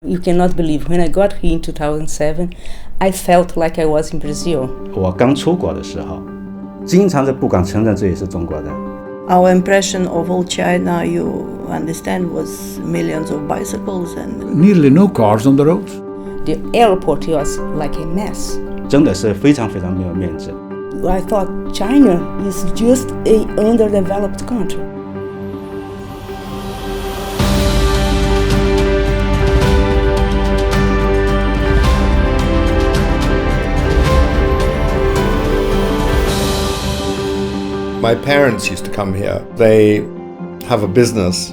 You cannot believe, when I got here in 2007, I felt like I was in Brazil. 我刚出国的时候，经常在不敢承认这里是中国人。Our impression of old China, you understand, was millions of bicycles and nearly no cars on the roads. The airport was like a mess. 真的是非常非常没有面子。I thought China is just an underdeveloped country. My parents used to come here. They have a business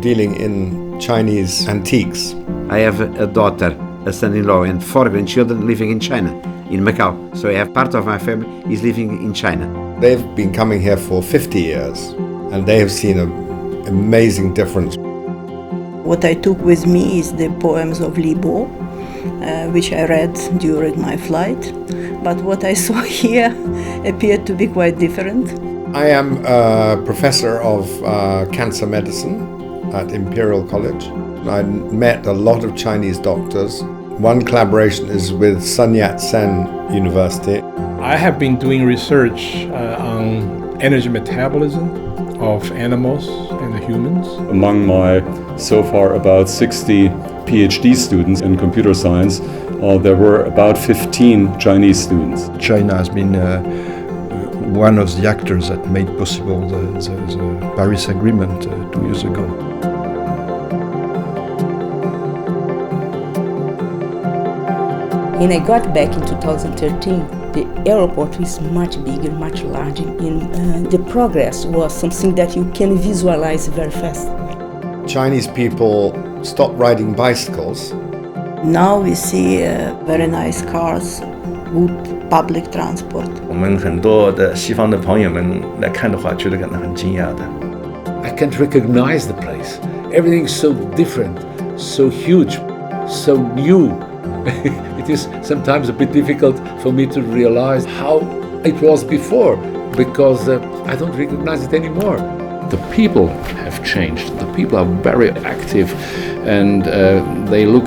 dealing in Chinese antiques. I have a daughter, a son-in-law, and 4 grandchildren living in China, in Macau. So I have part of my family is living in China. They've been coming here for 50 years, and they have seen an amazing difference. what I took with me is the poems of Li Bo, which I read during my flight. But what I saw here appeared to be quite different. I am a professor of cancer medicine at Imperial College. I met a lot of Chinese doctors. One collaboration is with Sun Yat-sen University. I have been doing research on energy metabolism of animals and humans. Among my so far about 60 PhD students in computer science, there were about 15 Chinese students. China has been one of the actors that made possible the Paris Agreement 2 years ago. When I got back in 2013, the airport is much bigger, much larger, and the progress was something that you can visualize very fast. Chinese people stopped riding bicycles. Now we see very nice cars, good public transport. 我们很多的西方的朋友们来看的话，觉得感到很惊讶的。I can't recognize the place. Everything's so different, so huge, so new. It is sometimes a bit difficult for me to realize how it was before, because I don't recognize it anymore. The people have changed. The people are very active, and they look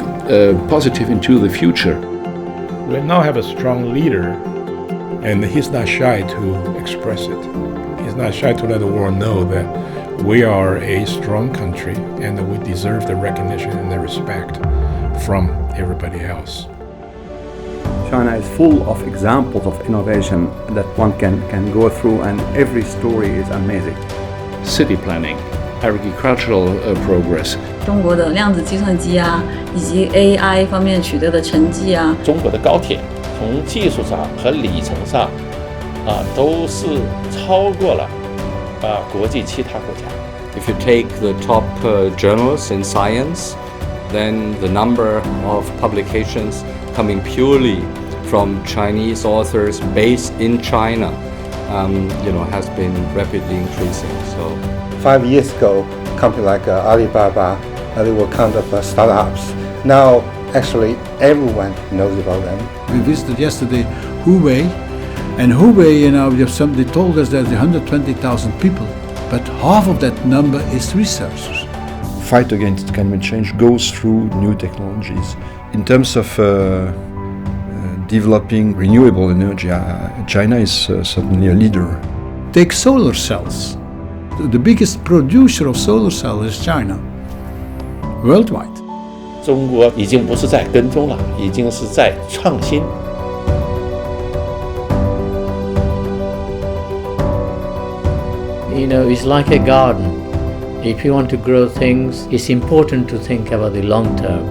positive into the future. We now have a strong leader, and he's not shy to express it. He's not shy to let the world know that we are a strong country and that we deserve the recognition and the respect from everybody else. China is full of examples of innovation that one can go through, and every story is amazing. City planning, agricultural progress. 中国的量子计算机啊，以及 AI 方面取得的成绩啊。中国的高铁从技术上和里程上都是超过了国际其他国家。If you take the top journals in science, then the number of publications coming purely from Chinese authors based in China, has been rapidly increasing. So, 5 years ago, companies like Alibaba, they were kind of startups. Now, actually, everyone knows about them. We visited yesterday Hubei, and Hubei, somebody told us there's 120,000 people, but half of that number is researchers. Fight against climate change goes through new technologies. In terms of developing renewable energy, China is certainly a leader. Take solar cells. The biggest producer of solar cells is China, worldwide. 中国已经不是在跟踪了，已经是在创新。It's like a garden. If you want to grow things, it's important to think about the long term.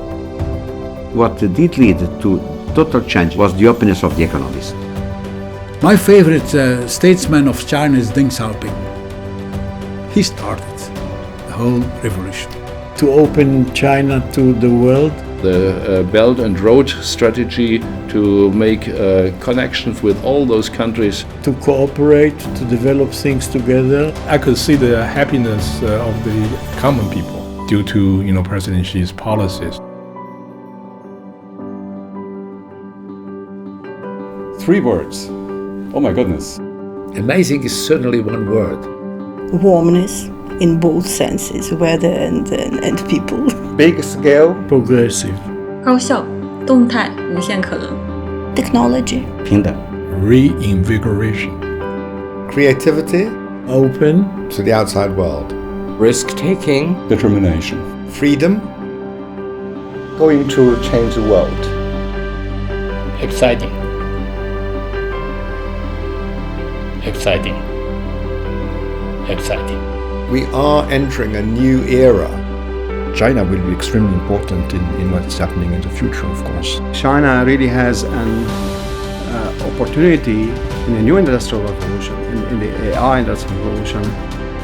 What did lead to total change was the openness of the economies. My favorite statesman of China is Deng Xiaoping. He started the whole revolution. To open China to the world. The Belt and Road strategy to make connections with all those countries. To cooperate, to develop things together. I could see the happiness of the common people due to, President Xi's policies. 3 words. Oh my goodness. Amazing is certainly one word. Warmness in both senses, weather and people. big scale, progressive, 高效、动态、无限可能。 Technology, 平等、 reinvigoration, creativity, open, to the outside world, risk-taking, determination, freedom, going to change the world. Exciting. Exciting. Exciting. We are entering a new era. China will be extremely important in what's happening in the future, of course. China really has an opportunity in a new industrial revolution, in the AI industrial revolution.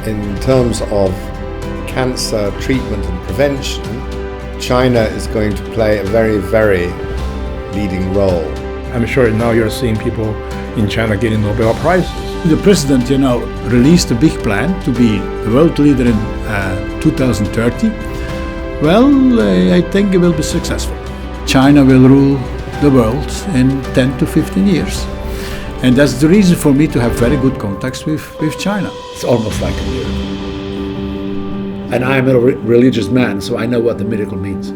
In terms of cancer treatment and prevention, China is going to play a very, very leading role. I'm sure now you're seeing people in China getting Nobel Prizes. The president, released a big plan to be the world leader in 2030. Well, I think it will be successful. China will rule the world in 10 to 15 years. And that's the reason for me to have very good contacts with China. It's almost like a miracle. And I'm a religious man, so I know what the miracle means.